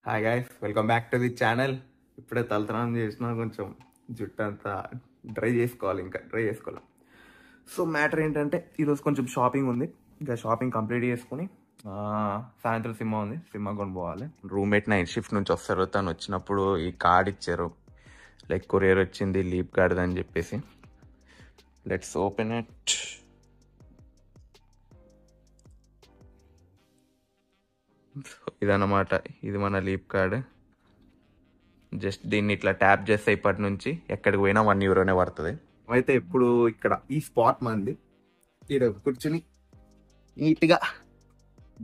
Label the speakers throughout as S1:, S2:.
S1: Hi guys, welcome back to the channel. ఇప్పుడే తలస్నానం చేసిన, కొంచెం జుట్టు అంతా డ్రై చేసుకోవాలి. సో మ్యాటర్ ఏంటంటే ఈరోజు కొంచెం షాపింగ్ ఉంది. ఇంకా షాపింగ్ కంప్లీట్ చేసుకుని సాయంత్రం సినిమా ఉంది, సినిమా కొని పోవాలి. రూమ్మేట్ నైట్ షిఫ్ట్ నుంచి వస్తారు, తను వచ్చినప్పుడు ఈ కార్డ్ ఇచ్చారు, లైక్ కొరియర్ వచ్చింది లీప్ కార్డ్ అని చెప్పేసి. Let's open it. ఇదన్నమాట, ఇది మన లీప్ కార్డ్. జస్ట్ దీన్ని ఇట్లా ట్యాప్ చేస్తే ఇప్పటి నుంచి ఎక్కడికి పోయినా €1 పడుతుంది. అయితే ఇప్పుడు ఇక్కడ ఈ స్పాట్ మంది ఇక్కడ కూర్చుని నీట్గా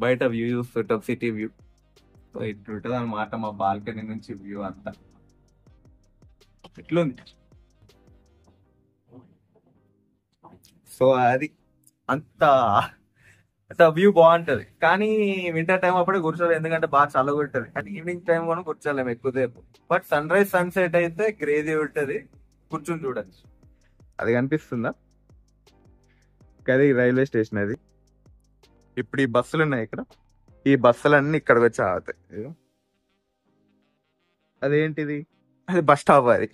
S1: బయట వ్యూ చూస్తుంటాం, సిటీ వ్యూ. సో ఇట్లా ఉంటుంది అనమాట మా బాల్కనీ నుంచి వ్యూ అంతా. ఇట్లుంది. సో అది అంత వ్యూ బాగుంటది, కానీ వింటర్ టైం అప్పుడే కూర్చోలేదు, ఎందుకంటే బాగా చల్లగొట్టది. కానీ ఈవినింగ్ టైం కూడా కూర్చోలేము ఎక్కువసేపు. బట్ సన్ రైజ్ సన్సెట్ అయితే క్రేజీ ఉంటది, కూర్చుని చూడచ్చు. అది కనిపిస్తుందా? అది రైల్వే స్టేషన్. అది ఇప్పుడు ఈ బస్సులు ఉన్నాయి ఇక్కడ, ఈ బస్సులన్నీ ఇక్కడికి వచ్చి ఆగుతాయి. అదేంటిది? అది బస్ స్టాప్ అది.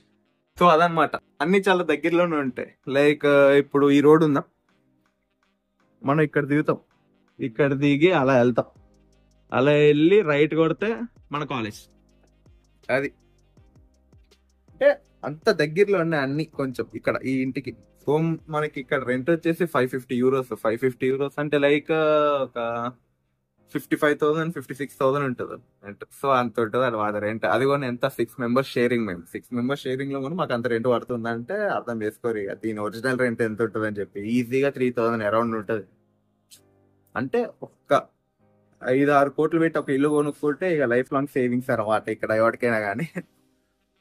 S1: సో అదనమాట, అన్ని చాలా దగ్గరలోనే ఉంటాయి. లైక్ ఇప్పుడు ఈ రోడ్ ఉందా, మనం ఇక్కడ దిగుతాం, ఇక్కడ దిగి అలా వెళ్తాం, అలా వెళ్ళి రైట్ కొడితే మన కాలేజ్. అది అంటే అంత దగ్గరలో ఉన్నాయి అన్ని. కొంచెం ఇక్కడ ఈ ఇంటికి సో మనకి ఇక్కడ రెంట్ వచ్చేసి €550. €550 అంటే లైక్ ఒక 55,000 56,000 ఉంటుంది రెంట్. సో అంత ఉంటుంది అది వాడ రెంట్. అది కూడా ఎంత, 6 మెంబర్స్ షేరింగ్. మేము 6 మెంబర్స్ షేరింగ్ లో కూడా మాకు అంత రెంట్ పడుతుందంటే అర్థం చేసుకోరు ఇక దీని ఒరిజినల్ రెంట్ ఎంత ఉంటుంది అని చెప్పి. ఈజీగా 3,000 అరౌండ్ ఉంటుంది. అంటే ఒక్క 5-6 కోట్లు పెట్టి ఒక ఇల్లు కొనుక్కుంటే ఇక లైఫ్ లాంగ్ సేవింగ్స్ అనమాట ఇక్కడ ఎవరికైనా కానీ.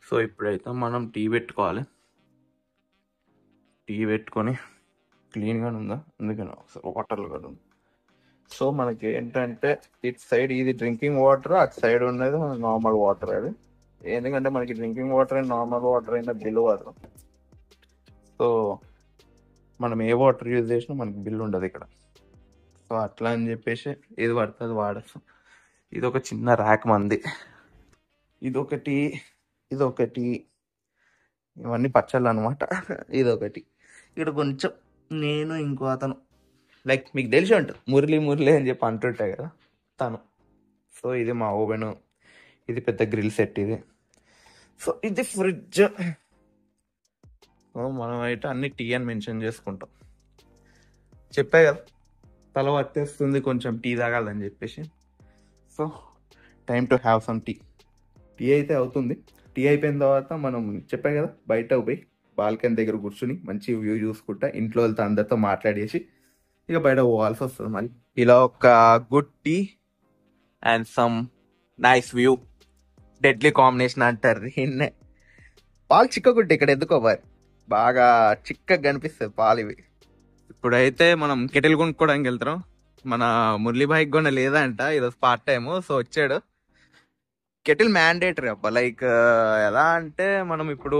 S1: సో ఇప్పుడైతే మనం టీ పెట్టుకోవాలి. టీ పెట్టుకొని క్లీన్గా ఉందా, అందుకని ఒకసారి వాటర్లు కూడా ఉంది. సో మనకి ఏంటంటే ఇటు సైడ్ ఇది డ్రింకింగ్ వాటర్, అటు సైడ్ ఉన్నది నార్మల్ వాటర్. అది ఎందుకంటే మనకి drinking water and normal water అయినా బిల్ వాటర్. సో మనం ఏ వాటర్ యూజ్ చేసినా మనకి బిల్ ఉండదు ఇక్కడ. సో అట్లా అని చెప్పేసి ఏది పడుతుంది వాడచ్చు. ఇది ఒక చిన్న ర్యాక్ మంది, ఇదొకటి, ఇవన్నీ పచ్చళ్ళు అనమాట. ఇదొకటి. ఇక్కడ కొంచెం నేను ఇంకో అతను, లైక్ మీకు తెలిసి ఉంటుంది మురళి అని చెప్పి అంటుంటాయి కదా, తను. సో ఇది మా ఓవెన్, ఇది పెద్ద గ్రిల్ సెట్ ఇది. సో ఇది ఫ్రిడ్జ్. మనం అయితే అన్ని టీ అని మెన్షన్ చేసుకుంటాం. చెప్పే కదా తల పట్టేస్తుంది కొంచెం టీ తాగాలని చెప్పేసి. So time to have some tea. Tea అయితే అవుతుంది. టీ అయిపోయిన తర్వాత మనం చెప్పా కదా బయట పోయి బాల్కనీ దగ్గర కూర్చుని మంచి వ్యూ చూసుకుంటా ఇంట్లో వెళ్తే అందరితో మాట్లాడేసి ఇక బయట పోవాల్సి వస్తుంది. మళ్ళీ ఇలా ఒక good tea and some nice view, deadly combination అంటారు దీన్నే. పాలు చిక్కగుంటే ఇక్కడ ఎందుకో మరి బాగా చిక్కగా కనిపిస్తుంది పాలు ఇవి. ఇప్పుడైతే మనం కెటిల్ కొనుక్కోవడానికి వెళ్తాం. మన మురళీ బైక్ కూడా లేదంట ఈరోజు పార్ట్ టైమ్, సో వచ్చాడు. కెటిల్ మ్యాండేటరీ అబ్బా. లైక్ ఎలా అంటే మనం ఇప్పుడు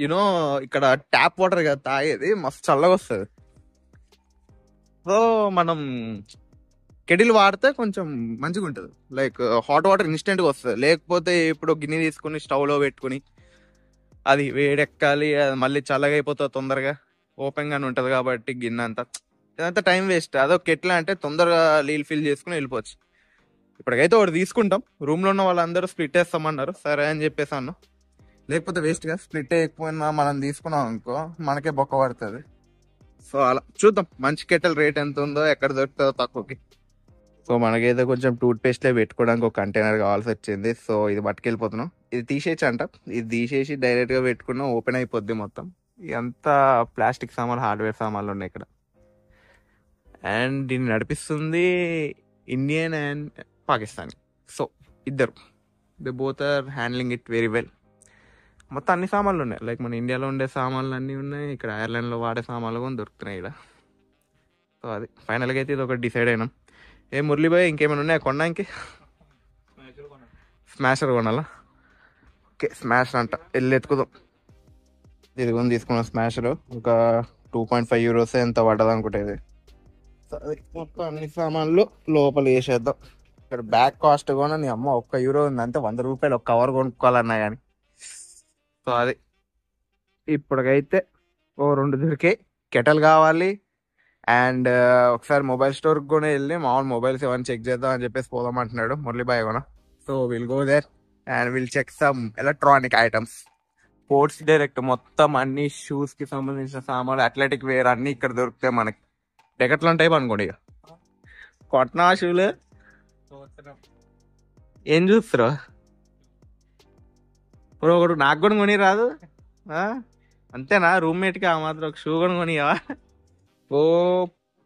S1: యూనో ఇక్కడ ట్యాప్ వాటర్ కదా తాగేది, మస్తు చల్లగా వస్తుంది. సో మనం కెటిల్ వాడితే కొంచెం మంచిగా ఉంటుంది. లైక్ హాట్ వాటర్ ఇన్స్టెంట్గా వస్తుంది. లేకపోతే ఇప్పుడు గిన్నె తీసుకుని స్టవ్లో పెట్టుకుని అది వేడెక్కాలి, అది మళ్ళీ చల్లగా అయిపోతుంది తొందరగా. ఓపెన్గానే ఉంటుంది కాబట్టి గిన్నె అంతా ఇదంతా టైం వేస్ట్. అదో కెటిల్ అంటే తొందరగా నీళ్ళు ఫిల్ చేసుకుని వెళ్ళిపోవచ్చు. ఇప్పటికైతే ఒకటి తీసుకుంటాం, రూమ్లో ఉన్న వాళ్ళందరూ స్ప్లిట్ వేస్తామన్నారు, సరే అని చెప్పేసాను. లేకపోతే వేస్ట్గా స్ప్లిట్ వేయకపోయినా మనం తీసుకున్నాం అనుకో మనకే బొక్క పడుతుంది. సో అలా చూద్దాం మంచి కెటిల్ రేట్ ఎంత ఉందో, ఎక్కడ దొరుకుతుందో తక్కువకి. సో మనకైతే కొంచెం టూత్ పేస్ట్లే పెట్టుకోవడానికి ఒక కంటైనర్ కావాల్సి వచ్చింది. సో ఇది పట్టుకెళ్ళిపోతున్నాం. ఇది తీసేసి అంట, ఇది తీసేసి డైరెక్ట్గా పెట్టుకున్నాం, ఓపెన్ అయిపోద్ది మొత్తం. ఇదంతా ప్లాస్టిక్ సామాన్లు, హార్డ్వేర్ సామాన్లు ఉన్నాయి ఇక్కడ. అండ్ దీన్ని నడిపిస్తుంది ఇండియన్ అండ్ పాకిస్తానీ. సో ఇద్దరు, they both are handling it very well. మొత్తం అన్ని సామాన్లు ఉన్నాయి, లైక్ మన ఇండియాలో ఉండే సామాన్లు అన్నీ ఉన్నాయి ఇక్కడ, ఐర్లాండ్లో వాడే సామాన్లు కూడా దొరుకుతున్నాయి ఇక్కడ. సో అది ఫైనల్గా అయితే ఇది ఒకటి డిసైడ్ అయినాం. ఏ మురళీ భాయ్ ఇంకేమైనా ఉన్నాయా కొనడానికి? స్మాషర్ కొనాలా? ఓకే స్మాషర్ అంట, వెళ్ళి ఎత్తుకుదాం. ఇది కొని తీసుకున్నాం స్మాషర్, ఒక €2.5 ఎంత పడ్డది అనుకుంటే. ఇది మొత్తం అన్ని సామాన్లు లోపల వేసేద్దాం. ఇక్కడ బ్యాగ్ కాస్ట్ కూడా నీ అమ్మ €1 ఉంది అంతే, ₹100 ఒక కవర్ కొనుక్కోవాలన్నా కానీ. సో అది ఇప్పటికైతే ఓ 2 దొరికాయి. కెటల్ కావాలి అండ్ ఒకసారి మొబైల్ స్టోర్ కూడా వెళ్ళి మామూలు మొబైల్స్ ఏమైనా చెక్ చేద్దాం అని చెప్పేసి పోదాం అంటున్నాడు మురళీబాయ్ కూడా. So will go there and will check some electronic items. Sports direct మొత్తం అన్ని షూస్ కి సంబంధించిన సామాన్లు, అథ్లెటిక్ వేర్ అన్ని ఇక్కడ దొరుకుతాయి మనకి. డెకట్లాన్ టైప్ అనుకోండి. ఇక కొట్నా షూలు ఏం చూస్తారు ఇప్పుడు? ఒకటి నాకు కూడా కొని రాదు అంతేనా? రూమ్మేట్కి ఆ మాత్రం ఒక షూ కూడా కొనియవా? ఓ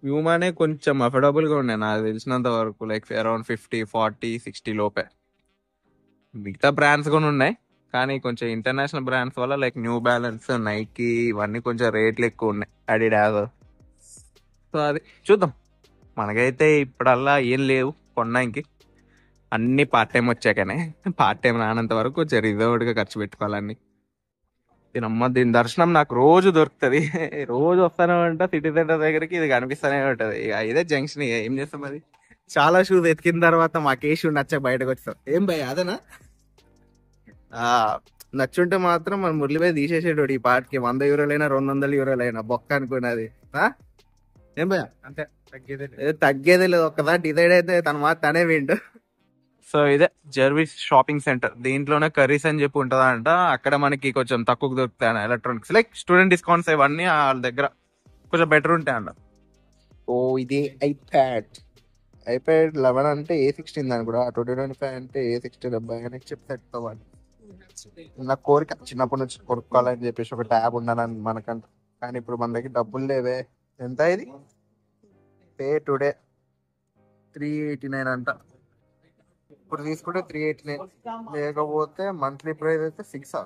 S1: హ్యూమానే కొంచెం అఫోర్డబుల్గా ఉన్నాయి నాకు తెలిసినంత వరకు, లైక్ అరౌండ్ 50, 40, 60 లోపే. మిగతా బ్రాండ్స్ కూడా ఉన్నాయి కానీ కొంచెం ఇంటర్నేషనల్ బ్రాండ్స్ వల్ల లైక్ న్యూ బ్యాలెన్స్, నైకీ ఇవన్నీ కొంచెం రేట్లు ఎక్కువ ఉన్నాయి, అడిడాస్. సో అది చూద్దాం. మనకైతే ఇప్పుడల్లా ఏం లేవు కొనడానికి, అన్ని పార్ట్ టైం వచ్చాకనే. పార్ట్ టైం రానంత వరకు కొంచెం రిజర్వ్డ్గా ఖర్చు పెట్టుకోవాలన్నీ. దీని దర్శనం నాకు రోజు దొరుకుతుంది, రోజు వస్తానే ఉంటా సిటీ సెంటర్ దగ్గరికి, ఇది కనిపిస్తూనే ఉంటది. ఇక ఇదే జంక్షన్, ఏం చేస్తాం అది. చాలా షూస్ ఎతికిన తర్వాత మాకే షూ నచ్చక బయటకు వచ్చాం. ఏం భయ అదేనా? నచ్చుంటే మాత్రం మన మురళిపై తీసేసేటోడు ఈ పాటకి. €100 €200 బొక్క అనుకున్నది. ఏం భయ అంతే, తగ్గేదే లేదు. ఒక్కసారి డిసైడ్ అయితే తన మాట తనే విండు. సో ఇదే జర్వీస్ షాపింగ్ సెంటర్. దీంట్లోనే కర్రీస్ అని చెప్పి ఉంటుందంట. అక్కడ మనకి కొంచెం తక్కువ దొరుకుతాయి ఎలక్ట్రానిక్స్, లైక్ స్టూడెంట్ డిస్కౌంట్స్ ఇవన్నీ వాళ్ళ దగ్గర కొంచెం బెటర్ ఉంటాయంట. ఓ ఇది ఐప్యాడ్ 11 అంటే A16 దాని కూడా, 2025 అంటే A16 అబ్బాయి చెప్తాడు. నా కోరిక చిన్నప్పటి నుంచి కొనుక్కోవాలని చెప్పేసి ఒక ట్యాబ్ ఉండాలని మనకంట. కానీ ఇప్పుడు మన దగ్గర డబ్బులు లేవే. ఎంత ఇది? పే టుడే 389 అంట. ఇప్పుడు తీసుకుంటే 389, లేకపోతే మంత్లీ ప్రైస్ అయితే 6.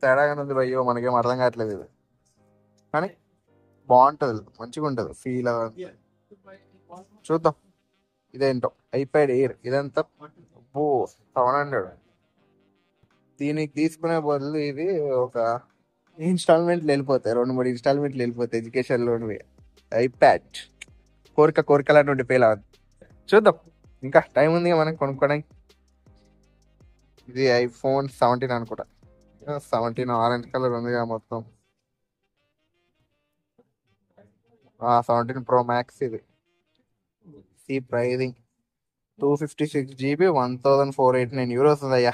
S1: తేడాగానే ఉంది భయ్యో, మనకేం అర్థం కావట్లేదు ఇది. కానీ బాగుంటది, మంచిగా ఉంటది ఫీల్. చూద్దాం ఇదేంటో. ఐప్యాడ్ ఎయిర్ ఇదంతా 700. దీనికి తీసుకునే బదులు ఇది ఒక ఇన్స్టాల్మెంట్లు వెళ్ళిపోతాయి, 2-3 ఇన్స్టాల్మెంట్లు వెళ్ళిపోతాయి ఎడ్యుకేషన్ లోన్. ఐప్యాడ్ కోరికలాంటి పేలా. చూద్దాం, ఇంకా టైం ఉంది మనకి కొనుక్కోడానికి. ఇది iPhone 17 అనుకుంటా. 17 ఆరెంజ్ కలర్ ఉంది మొత్తం. 17 Pro Max ఇది. సి ప్రైజింగ్ 256 GB, €1,489 ఉందయ్యా.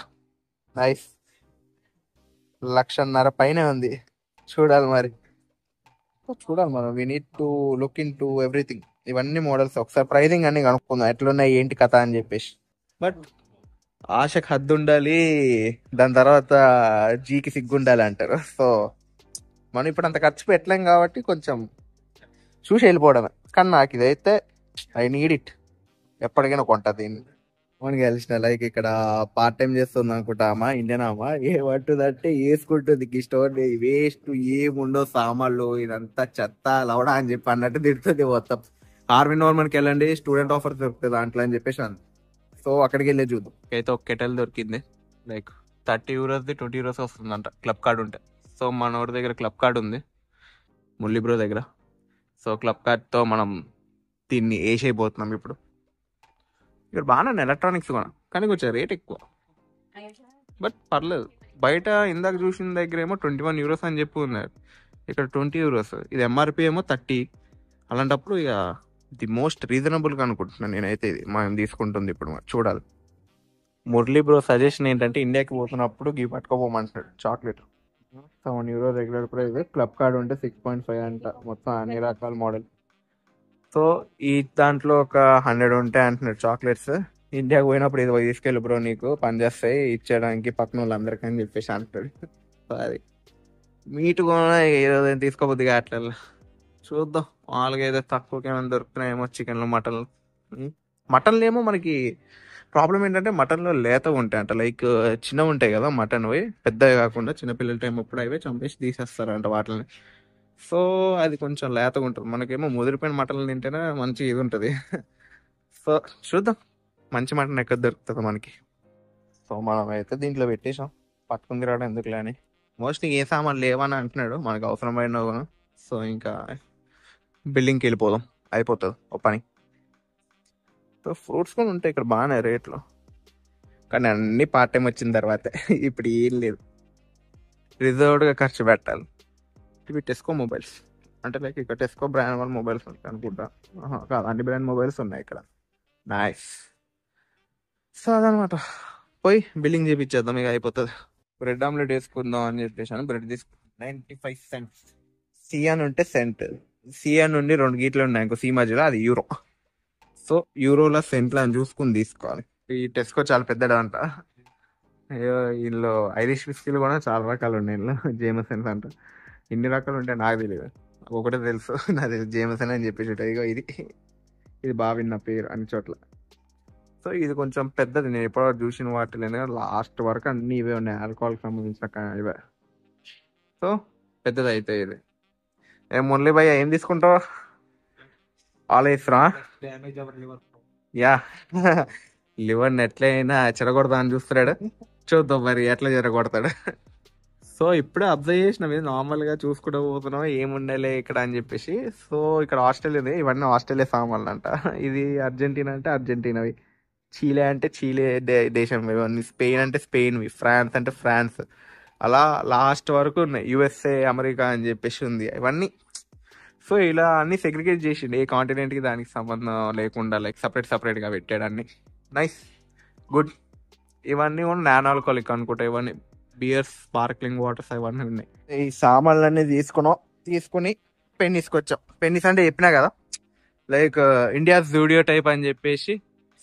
S1: నైస్. 1,50,000 పైనే ఉంది. చూడాలి మనం. We need to look into everything. ఇవన్నీ మోడల్స్ ఒకసారి ప్రైజింగ్ అన్ని కనుక్కుందాం ఎట్లున్నాయి ఏంటి కథ అని చెప్పేసి. బట్ ఆశకు హద్దు ఉండాలి, దాని తర్వాత జీకి సిగ్గు ఉండాలి అంటారు. సో మనం ఇప్పుడు అంత ఖర్చు పెట్టలేం కాబట్టి కొంచెం చూసి వెళ్ళిపోవడమే. కానీ నాకు ఇదైతే ఐ నీడ్ ఇట్, ఎప్పటికైనా కొంటా దీన్ని. మనకి తెలిసిన లైక్ ఇక్కడ పార్ట్ టైం చేస్తుంది అనుకుంటామా, ఇండియన్ అమ్మా ఏ పట్టుదంటే వేసుకుంటుంది స్టోర్ వేస్ట్, ఏముండో సామాన్లు, ఇదంతా చెత్త లవడా అని చెప్పి అన్నట్టు తిడుతుంది మొత్తం. ఆర్విన్ నార్మన్కి వెళ్ళండి, స్టూడెంట్ ఆఫర్ దొరుకుతుంది దాంట్లో అని చెప్పేసి అంది. సో అక్కడికి వెళ్ళే చూద్దాం. అయితే ఒక కెటల్ దొరికింది, లైక్ €30ది €20 వస్తుందంట క్లబ్ కార్డ్ ఉంటే. సో మన ఊరి దగ్గర క్లబ్ కార్డ్ ఉంది మురళీ బ్రో దగ్గర. సో క్లబ్ కార్డ్తో మనం దీన్ని వేసైపోతున్నాం ఇప్పుడు. ఇక్కడ బాగానే ఎలక్ట్రానిక్స్ కూడా, కానీ కొంచెం రేట్ ఎక్కువ. బట్ పర్లేదు. బయట ఇందాక చూసిన దగ్గర ఏమో €21 అని చెప్పి ఉన్నారు, ఇక్కడ €20. ఇది MRP ఏమో 30. అలాంటప్పుడు ఇక ది మోస్ట్ రీజనబుల్గా అనుకుంటున్నాను నేనైతే ఇది మనం తీసుకుంటుంది. ఇప్పుడు చూడాలి. మురళీ బ్రో సజెషన్ ఏంటంటే ఇండియాకి పోతున్నప్పుడు ఇవి పట్టుకోపోమంటున్నాడు. Chocolate €7 regular price, club card ఉంటే 6.5 అంట. మొత్తం అన్ని రకాల మోడల్. సో ఈ దాంట్లో ఒక 100 ఉంటాయి అంటున్నాడు చాక్లెట్స్. ఇండియాకి పోయినప్పుడు ఇది తీసుకెళ్ళి బ్రో, నీకు పని చేస్తాయి ఇచ్చేయడానికి పక్కన వాళ్ళందరికీ అని చెప్పేసి అంటాడు. సో అది మీట్ కూడా ఏదో తీసుకోబోద్ది అట్లా. చూద్దాం, వాళ్ళకి ఏదో తక్కువకి ఏమైనా దొరుకుతున్నాయేమో చికెన్లు, మటన్లు ఏమో మనకి ప్రాబ్లం ఏంటంటే మటన్లో లేతగా ఉంటాయి అంట, లైక్ చిన్నవి ఉంటాయి కదా మటన్, అవి పెద్దవి కాకుండా చిన్నపిల్లల టైం అప్పుడు అవే చంపేసి తీసేస్తారంట వాటిని. సో అది కొంచెం లేతగా ఉంటుంది. మనకేమో ముదిరిపోయిన మటన్లు తింటేనే మంచి ఇది ఉంటుంది. సో చూద్దాం మంచి మటన్ ఎక్కడ దొరుకుతుంది మనకి. సో మనం అయితే దీంట్లో పెట్టేసాం, పట్టుకుని రావడం ఎందుకులే అని. మోస్ట్లీ ఏ సామాన్లు లేవని అంటున్నాడు, మనకు అవసరమైన. సో ఇంకా బిల్డింగ్కి వెళ్ళిపోదాం, అయిపోతుంది ఓ పని. సో ఫ్రూట్స్ కూడా ఉంటాయి ఇక్కడ బాగానే రేట్లు, కానీ అన్ని పార్ట్ టైం వచ్చిన తర్వాత ఇప్పుడు ఏం లేదు, రిజర్వ్డ్గా ఖర్చు పెట్టాలి. ఇవి టెస్కో మొబైల్స్ అంటే లైక్ ఇక్కడ టెస్కో బ్రాండ్ వాళ్ళ మొబైల్స్ ఉంటాయి అనుకుంటా. కాదు, అన్ని బ్రాండ్ మొబైల్స్ ఉన్నాయి ఇక్కడ. నైస్. సో అదనమాట, పోయి బిల్లింగ్ చేయించేద్దాం, ఇక అయిపోతుంది. బ్రెడ్ ఆమ్లెట్ వేసుకుందాం అని చెప్పేసి బ్రెడ్ తీసుకు 95 cents. సి అని ఉంటే సెంట్, సి అని నుండి 2 గీట్లు ఉన్నాయి ఇంకో సి మధ్యలో, అది యూరో. సో యూరోలో సెంట్లో అని చూసుకుని తీసుకోవాలి. ఈ టెస్కో చాలా పెద్దదంట. వీళ్ళు ఐరిష్ విస్కీలు కూడా చాలా రకాలు ఉన్నాయి ఇందులో, జేమసన్స్ అంట. ఇన్ని రకాలు ఉంటాయి నాకు తెలియదు, ఒకటే తెలుసు, నాకు తెలుసు జేమసన్ అని చెప్పేసి. ఇగో ఇది బాగా విన్న పేరు అన్ని చోట్ల. సో ఇది కొంచెం పెద్దది, నేను ఎప్పుడో చూసిన వాటిలోనే లాస్ట్ వరకు అన్ని ఇవే ఉన్నాయి, ఆల్కహాల్కి సంబంధించిన ఇవే. సో పెద్దది అయితే ఇది. మురళీ భయ్య ఏం తీసుకుంటావు? ఆలోచిస్తున్నా. యా, లివర్ని ఎట్లయినా చెరగొడతా అని చూస్తున్నాడు, చూద్దాం మరి ఎట్లా చెరగొడతాడు. సో ఇప్పుడే అబ్జర్వ్ చేసిన మీద నార్మల్గా చూసుకుంటూ పోతున్నాం ఏముండలే ఇక్కడ అని చెప్పేసి. సో ఇక్కడ ఆస్ట్రేలియా, ఇవన్నీ ఆస్ట్రేలియా సామాన్లు అంట. ఇది అర్జెంటీనా అంటే అర్జెంటీనావి, చీలే అంటే చీలే దేశం ఇవన్నీ, స్పెయిన్ అంటే స్పెయిన్వి, ఫ్రాన్స్ అంటే ఫ్రాన్స్, అలా లాస్ట్ వరకు ఉన్నాయి. యుఎస్ఏ, అమెరికా అని చెప్పేసి ఉంది ఇవన్నీ. సో ఇలా అన్ని సెగ్రిగేట్ చేసిండు, ఏ కాంటినెంట్కి దానికి సంబంధం లేకుండా లైక్ సపరేట్గా పెట్టాడు అన్ని. Nice, good. ఇవన్నీ కూడా నాన్ ఆల్కహాలిక్ అనుకుంటా, ఇవన్నీ బియర్స్, స్పార్క్లింగ్ వాటర్స్ అవన్నీ ఉన్నాయి. ఈ సామాన్లన్నీ తీసుకుని పెన్నీస్కి వచ్చాం. పెన్నీస్ అంటే చెప్పినా కదా, లైక్ ఇండియా జూడియో టైప్ అని చెప్పేసి.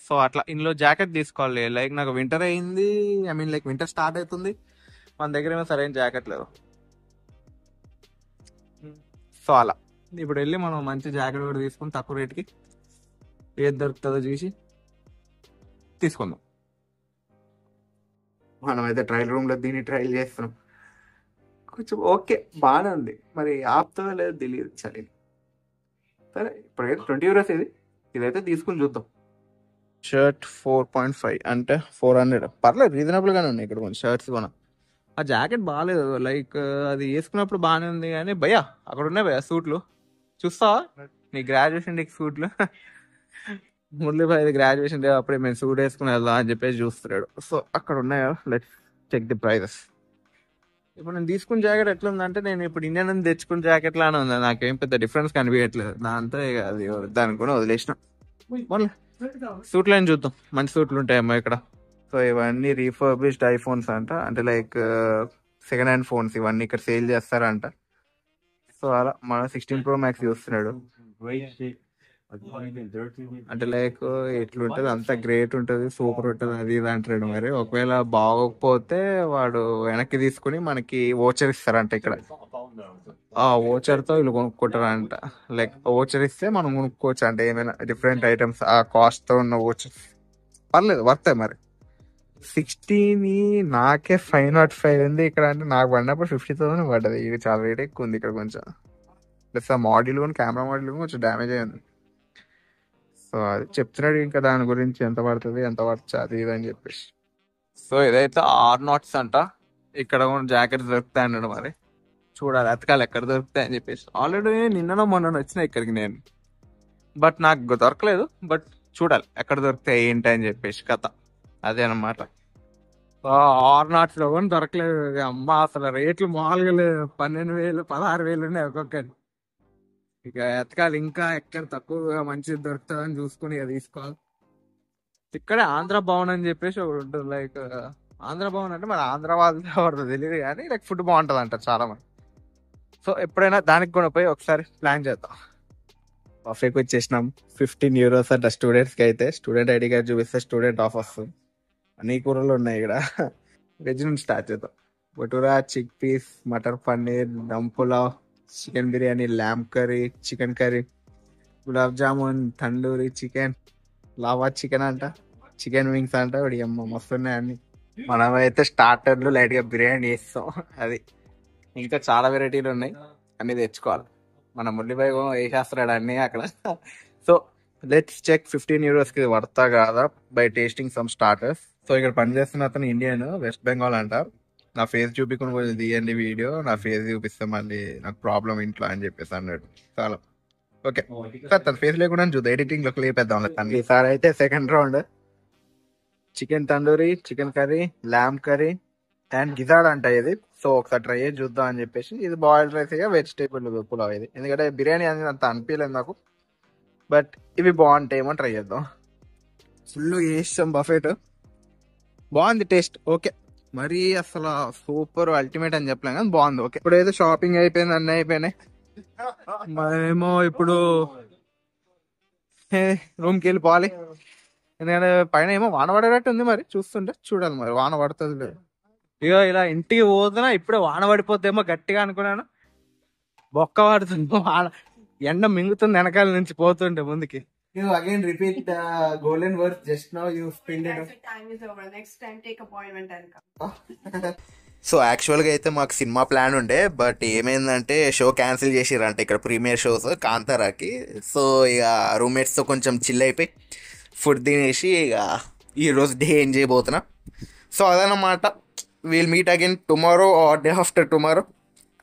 S1: సో అట్లా ఇందులో జాకెట్ తీసుకోవాలి, లైక్ నాకు వింటర్ అయింది, I mean like winter start అవుతుంది, మన దగ్గర ఏమో సరైన జాకెట్ లేదు. సో అలా ఇప్పుడు వెళ్ళి మనం మంచి జాకెట్ కూడా తీసుకుని తక్కువ రేట్కి ఏది దొరుకుతుందో చూసి తీసుకుందాం. మనమైతే ట్రయల్ రూమ్లో దీన్ని ట్రయల్ చేస్తున్నాం, కొంచెం ఓకే బాగానే ఉంది, మరి ఆపుతుందో లేదో తెలియదు. సరే ఇప్పుడైతే 20 euros ఇదైతే తీసుకుని చూద్దాం. షర్ట్ 4.5 అంటే 400, పర్లేదు రీజనబుల్గానే ఉన్నాయి ఇక్కడ కొంచెం షర్ట్స్ కూడా. ఆ జాకెట్ బాగాలేదు, లైక్ అది వేసుకున్నప్పుడు బాగానే ఉంది కానీ భయ్యా అక్కడ ఉన్నాయి భయ్యా సూట్లు, చూస్తావా? నీ గ్రాడ్యుయేషన్ డేకి సూట్లు. మురళీ భాయ్ గ్రాడ్యుయేషన్ డే అప్పుడే మేము సూట్ వేసుకుని వెళ్దాం అని చెప్పేసి చూస్తున్నాడు. సో అక్కడ ఉన్నాయా, లెట్స్ చెక్ ది ప్రైజెస్. ఇప్పుడు నేను తీసుకున్న జాకెట్ ఎట్లా ఉందంటే, నేను ఇప్పుడు ఇండియా నుంచి తెచ్చుకున్న జాకెట్ లానే ఉంది, నాకేం పెద్ద డిఫరెన్స్ కనిపించట్లేదు. దాంతో ఇక అది దానికి కూడా వదిలేసిన. సూట్లు అని చూద్దాం, మంచి సూట్లు ఉంటాయమ్మా ఇక్కడ. సో ఇవన్నీ రీఫర్బిష్డ్ ఐఫోన్స్ అంట, అంటే లైక్ సెకండ్ హ్యాండ్ ఫోన్స్ ఇవన్నీ ఇక్కడ సేల్ చేస్తారంట. సో అలా మన 16 Pro Max చూస్తున్నాడు, అంటే లైక్ ఎట్లుంటది, అంత గ్రేట్ ఉంటుంది, సూపర్ ఉంటుంది, అది ఇది అంటాడు. మరి ఒకవేళ బాగోకపోతే వాడు వెనక్కి తీసుకుని మనకి ఓచర్ ఇస్తారంట ఇక్కడ. ఆ ఓచర్ తో వీళ్ళు కొనుక్కుంటారంట, లైక్ ఓచర్ ఇస్తే మనం కొనుక్కోవచ్చు అంటే ఏమైనా డిఫరెంట్ ఐటమ్స్ ఆ కాస్ట్ తో ఉన్న ఓచర్. పర్లేదు వర్తాయి మరి. 16 నాకే 505 ఉంది ఇక్కడ, అంటే నాకు పడినప్పుడు 50,000 పడ్డది. ఇది చాలా రేట్ ఎక్కువ ఉంది ఇక్కడ కొంచెం, ప్లస్ ఆ మాడ్యూల్ కూడా కెమెరా మాడ్యూల్ కూడా కొంచెం డ్యామేజ్ అయ్యింది. సో అది చెప్తున్నాడు ఇంకా దాని గురించి, ఎంత పడుతుంది ఎంత పడుతుంది అది ఇది అని చెప్పేసి. సో ఇదైతే R0 అంట, ఇక్కడ కూడా జాకెట్స్ దొరుకుతాయి అన్నాడు. మరి చూడాలి, ఎతకాలి ఎక్కడ దొరుకుతాయి అని చెప్పేసి. ఆల్రెడీ నిన్ననో మొన్న వచ్చిన ఇక్కడికి నేను, బట్ నాకు దొరకలేదు. బట్ చూడాలి ఎక్కడ దొరుకుతాయి ఏంటి అని చెప్పేసి కథ అదే అనమాట. R0 లో కూడా దొరకలేదు. అమ్మ అసలు రేట్లు మామూలుగా లేదు, 12,000 16,000 ఉన్నాయి ఒక్కొక్కటి. ఇక ఎతకాలి ఇంకా ఎక్కడ తక్కువగా మంచిది దొరుకుతుందని చూసుకుని ఇక తీసుకోవాలి. ఇక్కడే ఆంధ్ర భవన్ అని చెప్పేసి ఒకటి ఉంటుంది, లైక్ ఆంధ్ర భవన్ అంటే మరి ఆంధ్ర వాళ్ళు తెలియదు కానీ లైక్ ఫుడ్ బాగుంటుంది అంటారు చాలా మంది. సో ఎప్పుడైనా దానికి కూడా పోయి ఒకసారి ప్లాన్ చేద్దాం. బఫేకి వచ్చేసినాం, 15 euros అంట స్టూడెంట్స్కి అయితే. స్టూడెంట్ ఐడి కార్డ్ చూపిస్తే స్టూడెంట్ ఆఫ్ వస్తుంది. అన్ని కూరలు ఉన్నాయి ఇక్కడ. వెజ్ నుంచి స్టార్ట్ చేద్దాం. Bhatura, chickpeas, matar paneer, dum pulao, chicken biryani, lamb curry, chicken curry, gulab jamun, tandoori chicken, lava chicken అంట, చికెన్ వింగ్స్ అంట. వాడి అమ్మ మస్తున్నాయి అన్ని. మనమైతే స్టార్టర్లు లైట్గా బిర్యానీ చేస్తాం, అది ఇంకా చాలా వెరైటీలు ఉన్నాయి, అన్ని తెచ్చుకోవాలి. మన మురళీబాయ్ వేసేస్తున్నాడు అన్ని అక్కడ. సో లెట్స్ చెక్ 15 euros వర్తా కాదా by tasting some starters. So ఇక్కడ పనిచేస్తున్న అతను ఇండియన్, వెస్ట్ బెంగాల్ అంట. నా ఫేస్ చూపించుకుని కొంచెం తీయండి వీడియో, నా ఫేస్ చూపిస్తే మళ్ళీ నాకు ప్రాబ్లం ఇంట్లో అని చెప్పేసి అన్నాడు. చాలా ఓకే తన ఫేస్ లేకుండా చూద్దాం, ఎడిటింగ్ లో లేపేద్దాం తను. ఈసారి అయితే second round chicken tandoori, chicken curry, lamb curry and గిజాడ్ అంట ఇది. సో ఒకసారి ట్రై చేసి చూద్దాం అని చెప్పేసి. ఇది బాయిల్డ్ రైస్ ఇక వెజిటేబుల్ పులావ్ ఇది, ఎందుకంటే బిర్యానీ అనేది అంత అనిపించలేదు నాకు, బట్ ఇవి బాగుంటాయేమో ట్రై చేద్దాం. ఫుల్ చేసాం బఫెట్, బాగుంది టేస్ట్. ఓకే మరీ అసలు సూపర్ అల్టిమేట్ అని చెప్పలేం కానీ బాగుంది. ఓకే ఇప్పుడు ఏదో షాపింగ్ అయిపోయింది, అన్నీ అయిపోయినాయి. మరేమో ఇప్పుడు రూమ్కి వెళ్ళిపోవాలి, ఎందుకంటే పైన ఏమో వాన పడేటట్టు ఉంది. మరి చూస్తుంటే చూడాలి మరి వాన పడుతుంది లేదు. ఇక ఇలా ఇంటికి పోతున్నా, ఇప్పుడే వాన పడిపోతేమో గట్టిగా అనుకున్నాను, బొక్క పడుతుంది వాన, ఎండ మింగుతుంది వెనకాల నుంచి పోతుంటే ముందుకి. You again repeat the golden words just now you spilled it. Time is over. Next time take appointment and come. So యాక్చువల్గా అయితే మాకు సినిమా ప్లాన్ ఉండే, బట్ ఏమైందంటే షో క్యాన్సిల్ చేసిరంటే ఇక్కడ ప్రీమియర్ షోస్ కాంతారాకి. సో ఇక రూమ్మేట్స్తో కొంచెం చిల్ అయిపోయి ఫుడ్ తినేసి ఇక ఈరోజు డే ఎంజాయ్ పోతున్నా. సో అదనమాట, will meet again tomorrow or day after tomorrow.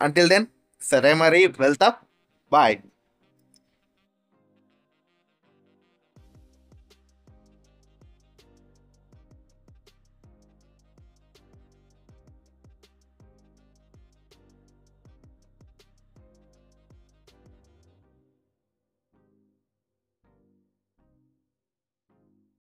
S1: Until then సరే మరి వెళ్తా, బాయ్.